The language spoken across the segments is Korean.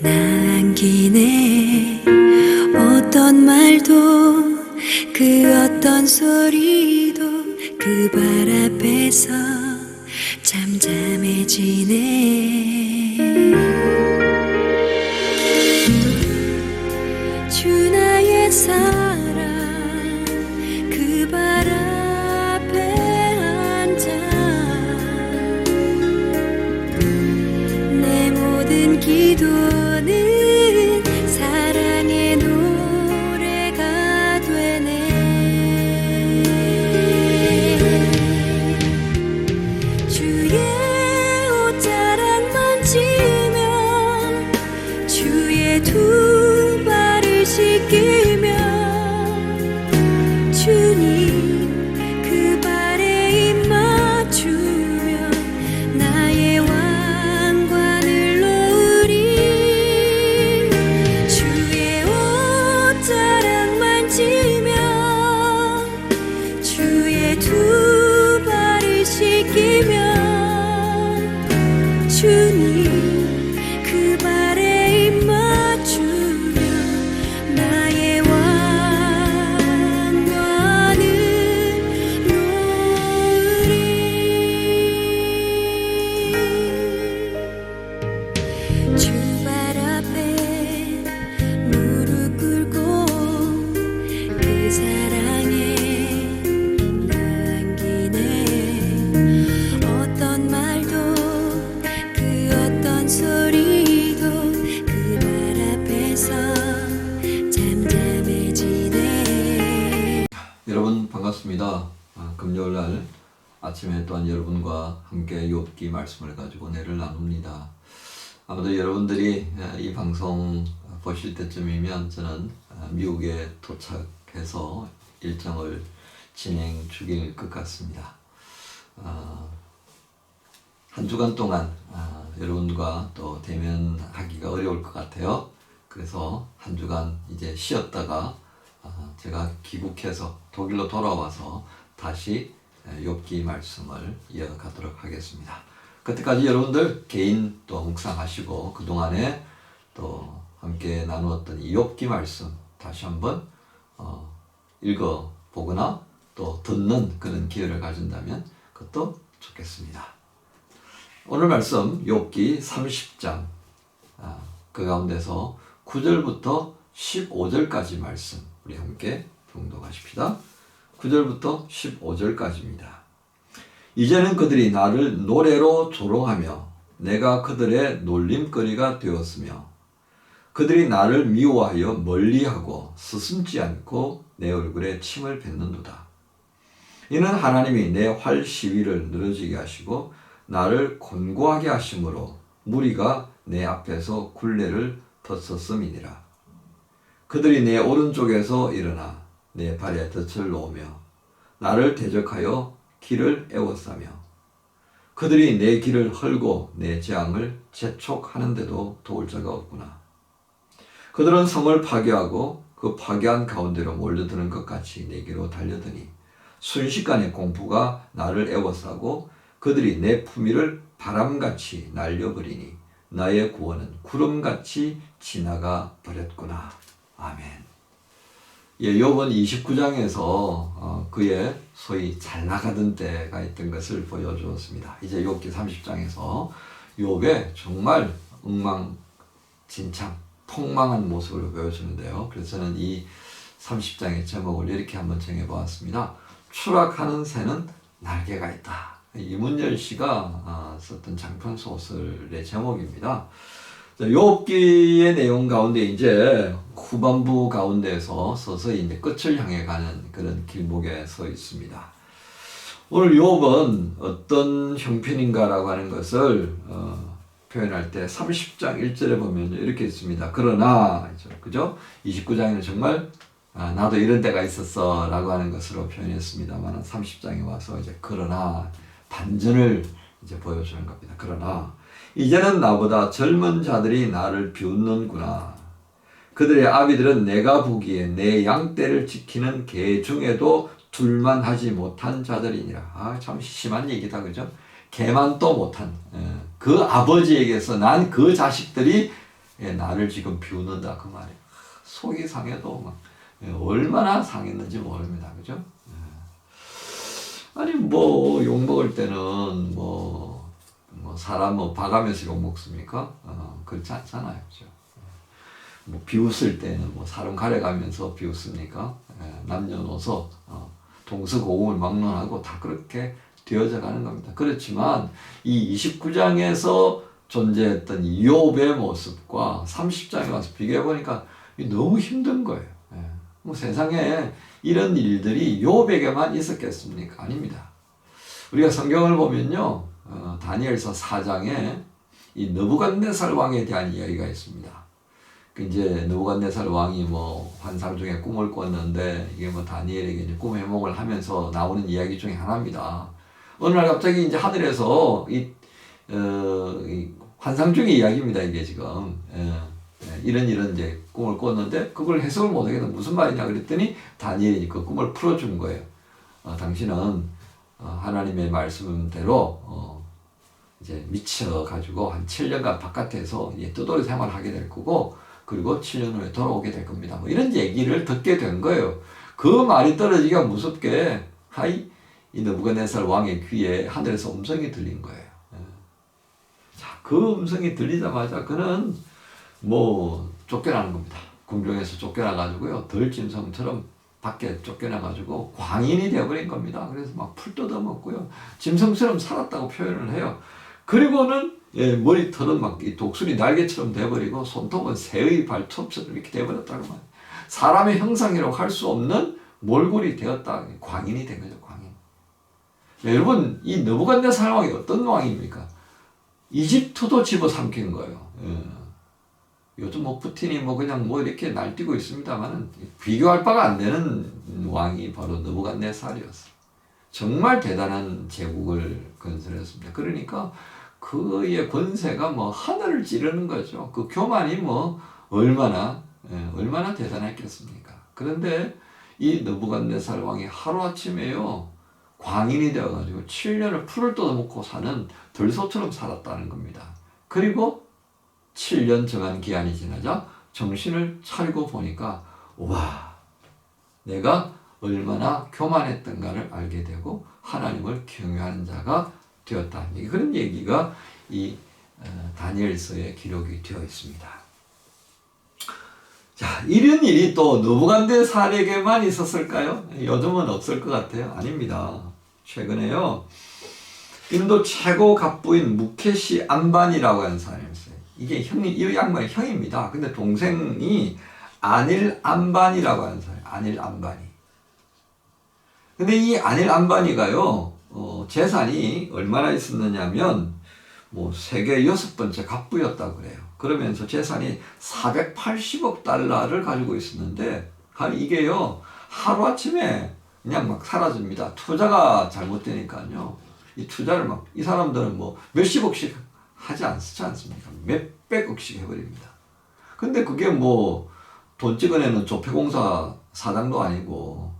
나 안기네. 어떤 말도 그 어떤 소리도 그 발 앞에서 잠잠해지네. 주 나의 사랑 그 발 앞에 앉아 내 모든 기도는 사랑의 노래가 되네. 주의 옷자락 만지며 주의 두 발을 씻기며 주님 그 발에 입 맞추며 나의 왕관을 놓으리. 주의 옷자락 만지며 주의 두 발을 씻기며 주님 그 발에 입 맞추며 나의 왕관을 놓으리. 주 발 앞에 무릎 꿇고 그 사랑에 나 안기네. 어떤 말도 그 어떤 소리도 그 발 앞에서 잠잠해지네. 여러분 반갑습니다. 금요일 날 아침에 또한 여러분과 함께 욥기 말씀을 가지고 은혜를 나눕니다. 아무도 여러분들이 이 방송 보실 때쯤이면 저는 미국에 도착해서 일정을 진행 중일 것 같습니다. 한 주간 동안 여러분과 또 대면하기가 어려울 것 같아요. 그래서 한 주간 이제 쉬었다가 제가 귀국해서 독일로 돌아와서 다시 욥기 말씀을 이어가도록 하겠습니다. 그때까지 여러분들 개인 또 묵상하시고 그동안에 또 함께 나누었던 이 욥기 말씀 다시 한번 읽어보거나 또 듣는 그런 기회를 가진다면 그것도 좋겠습니다. 오늘 말씀 욥기 30장 그 가운데서 9절부터 15절까지 말씀 우리 함께 봉독하십시다. 9절부터 15절까지입니다. 이제는 그들이 나를 노래로 조롱하며 내가 그들의 놀림거리가 되었으며 그들이 나를 미워하여 멀리하고 스승지 않고 내 얼굴에 침을 뱉는도다. 이는 하나님이 내 활 시위를 늘어지게 하시고 나를 곤고하게 하심으로 무리가 내 앞에서 굴레를 덧섰음이니라. 그들이 내 오른쪽에서 일어나 내 발에 덫을 놓으며 나를 대적하여 길을 애워싸며 그들이 내 길을 헐고 내 재앙을 재촉하는데도 도울 자가 없구나. 그들은 성을 파괴하고 그 파괴한 가운데로 몰려드는 것 같이 내게로 달려드니 순식간에 공포가 나를 애워싸고 그들이 내 품위를 바람같이 날려버리니 나의 구원은 구름같이 지나가 버렸구나. 아멘. 예, 욥은 29장에서 그의 소위 잘 나가던 때가 있던 것을 보여주었습니다. 이제 욥기 30장에서 욥의 정말 엉망진창, 폭망한 모습을 보여주는데요. 그래서 저는 이 30장의 제목을 이렇게 한번 정해보았습니다. 추락하는 새는 날개가 있다. 이문열 씨가 썼던 장편 소설의 제목입니다. 욥기의 내용 가운데 이제 후반부 가운데에서 서서히 이제 끝을 향해 가는 그런 길목에 서 있습니다. 오늘 욥은 어떤 형편인가라고 하는 것을 표현할 때 30장 1절에 보면 이렇게 있습니다. 그러나, 그죠? 29장에는 정말 나도 이런 때가 있었어 라고 하는 것으로 표현했습니다만 30장에 와서 이제 그러나 반전을 이제 보여주는 겁니다. 그러나 이제는 나보다 젊은 자들이 나를 비웃는구나. 그들의 아비들은 내가 보기에 내 양떼를 지키는 개 중에도 둘만 하지 못한 자들이니라. 참 심한 얘기다, 그죠? 개만 또 못한 그 아버지에게서 난 그 자식들이 나를 지금 비웃는다 그 말이에요. 속이 상해도 막 얼마나 상했는지 모릅니다. 그죠? 아니 뭐 욕먹을 때는 뭐 사람 뭐 봐가면서 욕먹습니까? 그렇지 않잖아요. 그죠? 뭐 비웃을 때는 뭐 사람 가려가면서 비웃습니까? 남녀노소 동서고금을 막론하고 다 그렇게 되어져 가는 겁니다. 그렇지만 이 29장에서 존재했던 이욥의 모습과 30장에 와서 비교해 보니까 너무 힘든 거예요. 뭐 세상에 이런 일들이 욥에게만 있었겠습니까? 아닙니다. 우리가 성경을 보면요, 다니엘서 4장에 이 느부갓네살 왕에 대한 이야기가 있습니다. 그 이제 느부갓네살 왕이 뭐 환상 중에 꿈을 꿨는데 이게 뭐 다니엘에게 이제 꿈 해몽을 하면서 나오는 이야기 중에 하나입니다. 어느 날 갑자기 이제 하늘에서 이 환상 중의 이야기입니다. 이게 지금 이런 이제 꿈을 꿨는데 그걸 해석을 못하겠다. 무슨 말이냐 그랬더니 다니엘이 그 꿈을 풀어준 거예요. 당신은 하나님의 말씀대로 이제 미쳐가지고 한 7년간 바깥에서 뜨돌이 생활을 하게 될 거고 그리고 7년 후에 돌아오게 될 겁니다. 뭐 이런 얘기를 듣게 된 거예요. 그 말이 떨어지기가 무섭게 이 느부갓네살 왕의 귀에 하늘에서 음성이 들린 거예요. 자, 그 음성이 들리자마자 그는 뭐 쫓겨나는 겁니다. 궁중에서 쫓겨나가지고요. 덜짐승처럼 밖에 쫓겨나가지고 광인이 되어버린 겁니다. 그래서 막 풀 뜯어먹고요. 짐승처럼 살았다고 표현을 해요. 그리고는 머리털은 막 이 독수리 날개처럼 돼버리고 손톱은 새의 발톱처럼 이렇게 돼버렸다고 말해요. 사람의 형상이라고 할 수 없는 몰골이 되었다. 광인이 된 거죠. 광인. 여러분 이 느부갓네살 왕이 어떤 왕입니까? 이집트도 집어삼킨 거예요. 요즘 뭐 푸틴이 뭐 그냥 뭐 이렇게 날뛰고 있습니다만은 비교할 바가 안 되는 왕이 바로 느부갓네살이었어요. 정말 대단한 제국을 건설했습니다. 그러니까 그의 권세가 뭐 하늘을 찌르는 거죠. 그 교만이 뭐 얼마나 대단했겠습니까? 그런데 이 느부갓네살 왕이 하루아침에요 광인이 되어가지고 7년을 풀을 뜯어먹고 사는 들소처럼 살았다는 겁니다. 그리고 7년 정한 기한이 지나자 정신을 차리고 보니까 와, 내가 얼마나 교만했던가를 알게 되고 하나님을 경외하는 자가 되었다. 그런 얘기가 이 다니엘서에 기록이 되어 있습니다. 자, 이런 일이 또 느부갓네살에게만 있었을까요? 요즘은 없을 것 같아요. 아닙니다. 최근에요, 인도 최고 갑부인 무케시 암바니라고 하는 사람이 있어요. 이게 이 양반의 형입니다. 근데 동생이 아닐 암바니라고 하는 사람이에요. 아닐 암바니. 근데 이 아닐 암바니가요, 재산이 얼마나 있었느냐면, 뭐, 세계 6번째 갑부였다고 그래요. 그러면서 재산이 480억 달러를 가지고 있었는데, 이게요, 하루아침에 그냥 막 사라집니다. 투자가 잘못되니까요. 이 투자를 이 사람들은 뭐 몇십억씩 하지 않습니까? 몇백억씩 해버립니다. 근데 그게 뭐 돈 찍어내는 조폐공사 사장도 아니고,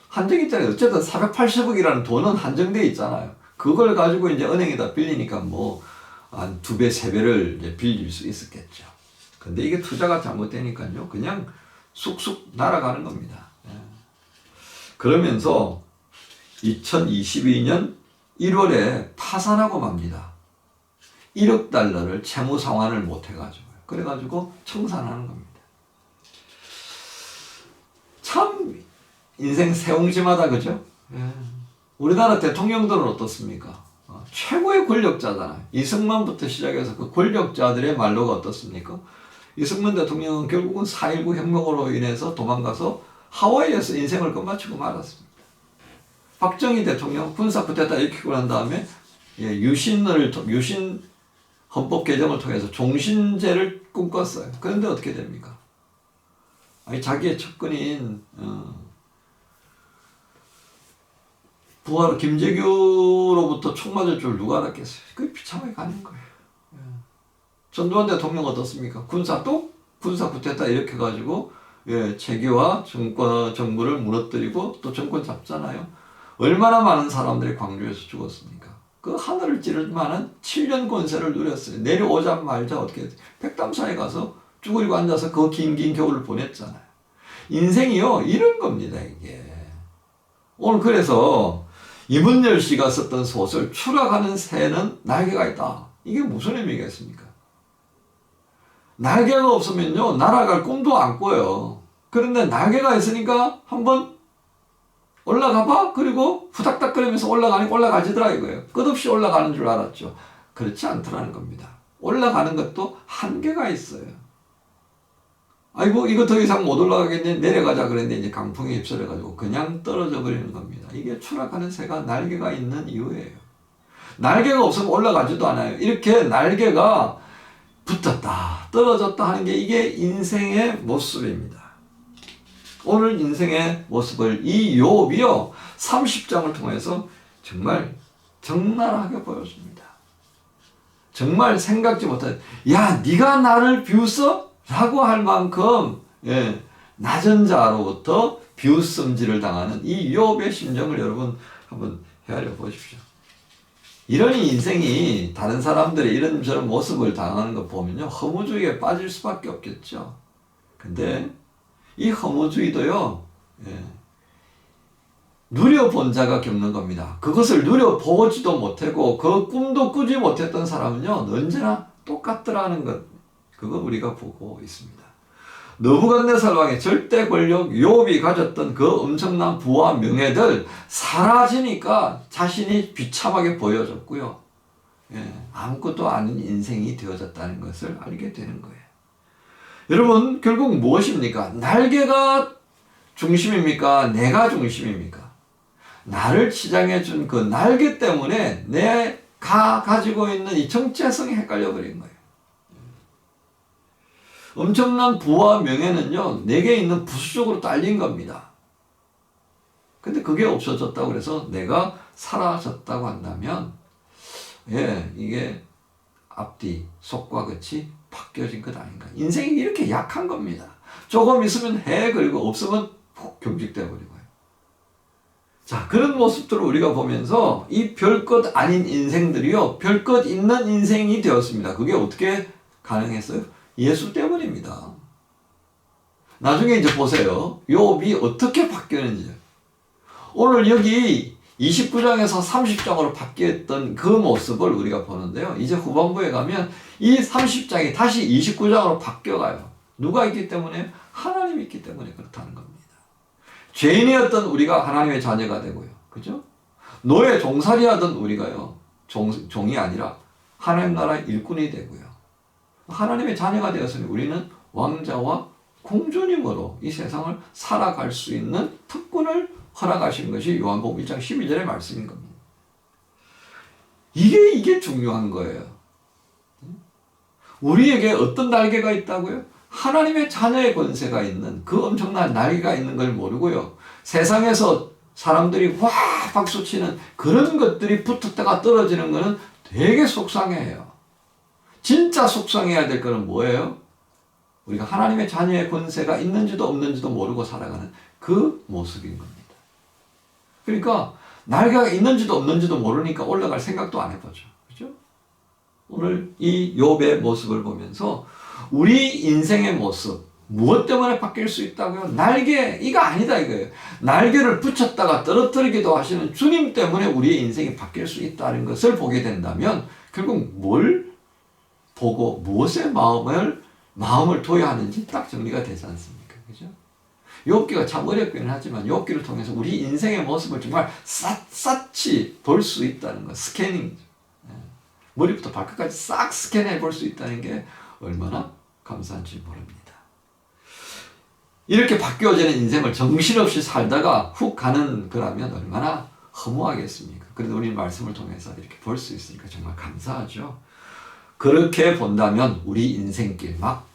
한정 있잖아요. 어쨌든 480억이라는 돈은 한정되어 있잖아요. 그걸 가지고 이제 은행에다 빌리니까 뭐 한 2배, 3배를 이제 빌릴 수 있었겠죠. 근데 이게 투자가 잘못되니까요. 그냥 쑥쑥 날아가는 겁니다. 그러면서 2022년 1월에 파산하고 맙니다. 1억 달러를 채무 상환을 못 해가지고요. 그래가지고 청산하는 겁니다. 참 인생 세옹지마다 그죠? 우리나라 대통령들은 어떻습니까? 최고의 권력자잖아요. 이승만부터 시작해서 그 권력자들의 말로가 어떻습니까? 이승만 대통령은 결국은 4.19 혁명으로 인해서 도망가서 하와이에서 인생을 끝마치고 말았습니다. 박정희 대통령 군사 쿠데타 일으키고 난 다음에 유신 헌법 개정을 통해서 종신제를 꿈꿨어요. 그런데 어떻게 됩니까? 자기의 측근인 부하로 김재규로부터 총 맞을 줄 누가 알았겠어요. 그게 비참하게 가는 거예요. 전두환 대통령 어떻습니까? 군사 쿠데타 일으켜가지고 체계와 정부를 무너뜨리고 또 정권 잡잖아요. 얼마나 많은 사람들이 광주에서 죽었습니까? 그 하늘을 찌를 만한 7년 권세를 누렸어요. 내려오자마자 어떻게 백담사에 가서 쭈그리고 앉아서 그 긴 겨울을 보냈잖아요. 인생이요 이런 겁니다. 이게 오늘 그래서 이문열 씨가 썼던 소설 추락하는 새는 날개가 있다. 이게 무슨 의미겠습니까? 날개가 없으면요 날아갈 꿈도 안 꿔요. 그런데 날개가 있으니까 한번 올라가봐? 그리고 후닥닥거리면서 올라가니까 올라가지더라 이거예요. 끝없이 올라가는 줄 알았죠. 그렇지 않더라는 겁니다. 올라가는 것도 한계가 있어요. 아이고 이거 더 이상 못 올라가겠네 내려가자 그랬는데 이제 강풍에 휩쓸려가지고 그냥 떨어져 버리는 겁니다. 이게 추락하는 새가 날개가 있는 이유예요. 날개가 없으면 올라가지도 않아요. 이렇게 날개가 붙었다 떨어졌다 하는 게 이게 인생의 모습입니다. 오늘 인생의 모습을 이 욥이요 30장을 통해서 정말 적나라하게 보여줍니다. 정말 생각지 못한 야 네가 나를 비웃어? 라고 할 만큼 낮은 자로부터 비웃음질을 당하는 이 욥의 심정을 여러분 한번 헤아려 보십시오. 이런 인생이 다른 사람들의 이런 저런 모습을 당하는 거 보면요 허무주의에 빠질 수밖에 없겠죠. 근데 이 허무주의도요 누려본 자가 겪는 겁니다. 그것을 누려보지도 못하고 그 꿈도 꾸지 못했던 사람은요 언제나 똑같더라는 것 그거 우리가 보고 있습니다. 느부갓네살 왕의 절대 권력 욥이 가졌던 그 엄청난 부와 명예들 사라지니까 자신이 비참하게 보여졌고요. 아무것도 아닌 인생이 되어졌다는 것을 알게 되는 거예요. 여러분 결국 무엇입니까? 날개가 중심입니까? 내가 중심입니까? 나를 치장해 준 그 날개 때문에 내가 가지고 있는 이 정체성이 헷갈려 버린 거예요. 엄청난 부와 명예는요 내게 있는 부수적으로 딸린 겁니다. 근데 그게 없어졌다고 그래서 내가 사라졌다고 한다면 이게 앞뒤 속과 끝이 바뀌어진 것 아닌가. 인생이 이렇게 약한 겁니다. 조금 있으면 해 그리고 없으면 푹 경직돼 버리고요. 자 그런 모습들을 우리가 보면서 이 별것 아닌 인생들이요 별것 있는 인생이 되었습니다. 그게 어떻게 가능했어요? 예수 때문입니다. 나중에 이제 보세요. 욥이 어떻게 바뀌었는지. 오늘 여기 29장에서 30장으로 바뀌었던 그 모습을 우리가 보는데요. 이제 후반부에 가면 이 30장이 다시 29장으로 바뀌어가요. 누가 있기 때문에? 하나님이 있기 때문에 그렇다는 겁니다. 죄인이었던 우리가 하나님의 자녀가 되고요. 그죠? 노예 종살이 하던 우리가요. 종이 아니라 하나님 나라의 일꾼이 되고요. 하나님의 자녀가 되었으니 우리는 왕자와 공주님으로 이 세상을 살아갈 수 있는 특권을 허락하신 것이 요한복음 1장 12절의 말씀인 겁니다. 이게 중요한 거예요. 우리에게 어떤 날개가 있다고요? 하나님의 자녀의 권세가 있는 그 엄청난 날개가 있는 걸 모르고요. 세상에서 사람들이 와 박수치는 그런 것들이 붙었다가 떨어지는 거는 되게 속상해요. 진짜 속상해야 될 거는 뭐예요? 우리가 하나님의 자녀의 권세가 있는지도 없는지도 모르고 살아가는 그 모습인 겁니다. 그러니까 날개가 있는지도 없는지도 모르니까 올라갈 생각도 안 해보죠. 그죠? 오늘 이 욥의 모습을 보면서 우리 인생의 모습 무엇 때문에 바뀔 수 있다고요? 날개 이거 아니다 이거예요. 날개를 붙였다가 떨어뜨리기도 하시는 주님 때문에 우리의 인생이 바뀔 수 있다는 것을 보게 된다면 결국 뭘 보고 무엇에 마음을 둬야 하는지 딱 정리가 되지 않습니까? 그죠? 욥기가 참 어렵기는 하지만 욥기를 통해서 우리 인생의 모습을 정말 샅샅이 볼 수 있다는 것, 스캐닝. 머리부터 발끝까지 싹 스캔해 볼 수 있다는 게 얼마나 감사한지 모릅니다. 이렇게 바뀌어지는 인생을 정신없이 살다가 훅 가는 거라면 얼마나 허무하겠습니까? 그래도 우리 말씀을 통해서 이렇게 볼 수 있으니까 정말 감사하죠. 그렇게 본다면 우리 인생길 막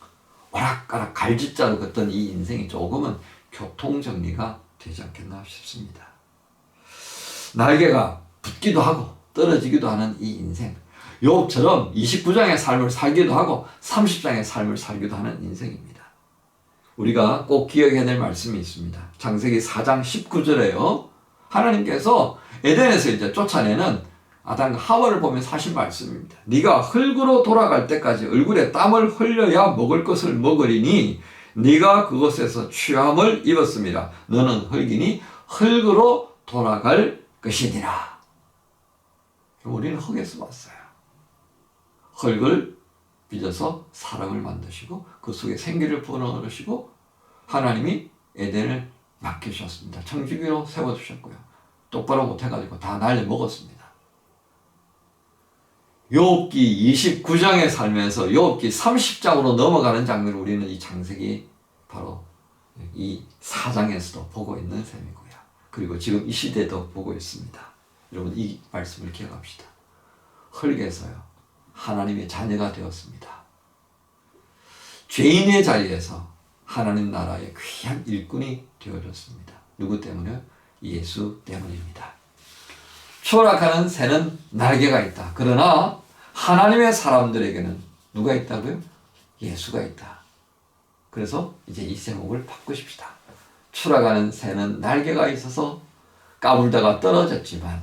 오락가락 갈짓자로 걷던 이 인생이 조금은 교통정리가 되지 않겠나 싶습니다. 날개가 붙기도 하고 떨어지기도 하는 이 인생. 욥처럼 29장의 삶을 살기도 하고 30장의 삶을 살기도 하는 인생입니다. 우리가 꼭 기억해야 될 말씀이 있습니다. 창세기 4장 19절에요. 하나님께서 에덴에서 이제 쫓아내는 아담과 하와를 보면 사실 말씀입니다. 네가 흙으로 돌아갈 때까지 얼굴에 땀을 흘려야 먹을 것을 먹으리니 네가 그곳에서 취함을 입었습니다. 너는 흙이니 흙으로 돌아갈 것이니라. 우리는 흙에서 왔어요. 흙을 빚어서 사람을 만드시고 그 속에 생기를 불어넣으시고 하나님이 에덴을 맡기셨습니다. 청지기로 세워두셨고요. 똑바로 못해가지고 다 날려먹었습니다. 욥기 29장에 살면서 욥기 30장으로 넘어가는 장면을 우리는 이 창세기 바로 이 4장에서도 보고 있는 셈이고요. 그리고 지금 이 시대도 보고 있습니다. 여러분 이 말씀을 기억합시다. 흙에서요 하나님의 자녀가 되었습니다. 죄인의 자리에서 하나님 나라의 귀한 일꾼이 되어졌습니다. 누구 때문에? 예수 때문입니다. 추락하는 새는 날개가 있다. 그러나 하나님의 사람들에게는 누가 있다고요? 예수가 있다. 그래서 이제 이 제목을 바꾸십시다. 추락하는 새는 날개가 있어서 까불다가 떨어졌지만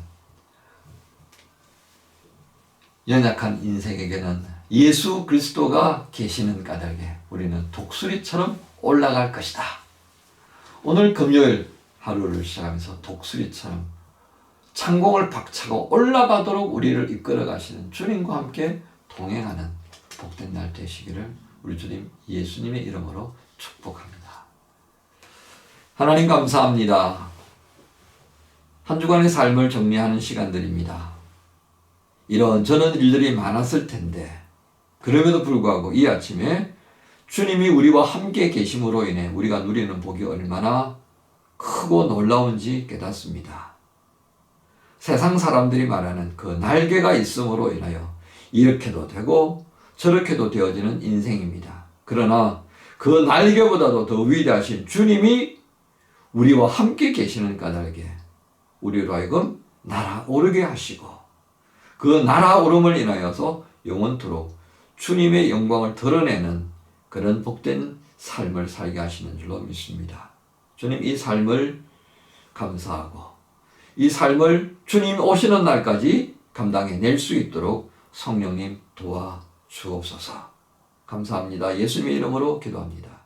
연약한 인생에게는 예수 그리스도가 계시는 까닭에 우리는 독수리처럼 올라갈 것이다. 오늘 금요일 하루를 시작하면서 독수리처럼 창공을 박차고 올라가도록 우리를 이끌어 가시는 주님과 함께 동행하는 복된 날 되시기를 우리 주님 예수님의 이름으로 축복합니다. 하나님 감사합니다. 한 주간의 삶을 정리하는 시간들입니다. 이런저런 일들이 많았을 텐데 그럼에도 불구하고 이 아침에 주님이 우리와 함께 계심으로 인해 우리가 누리는 복이 얼마나 크고 놀라운지 깨닫습니다. 세상 사람들이 말하는 그 날개가 있음으로 인하여 이렇게도 되고 저렇게도 되어지는 인생입니다. 그러나 그 날개보다도 더 위대하신 주님이 우리와 함께 계시는 까닭에 우리로 하여금 날아오르게 하시고 그 날아오름을 인하여서 영원토록 주님의 영광을 드러내는 그런 복된 삶을 살게 하시는 줄로 믿습니다. 주님 이 삶을 감사하고 이 삶을 주님 오시는 날까지 감당해낼 수 있도록 성령님 도와주옵소서. 감사합니다. 예수님의 이름으로 기도합니다.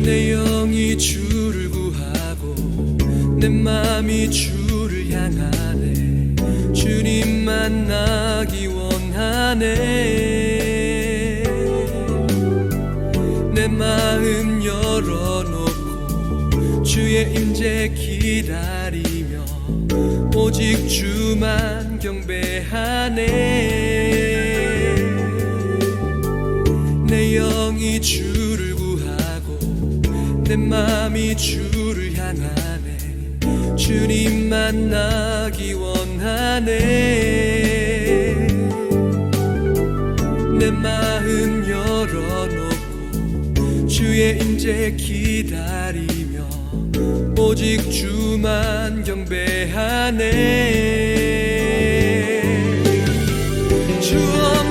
내 영이 주를 구하고 내 맘이 주를 향하네. 주님 만나기 원하네. 내 마음 열어놓고 주의 임재 기다리며 오직 주만 경배하네. 내 영이 주를 내 맘이 주를 향하네. 주님 만나기 원하네. 내 마음 열어놓고 주의 임재 기다리며 오직 주만 경배하네. 주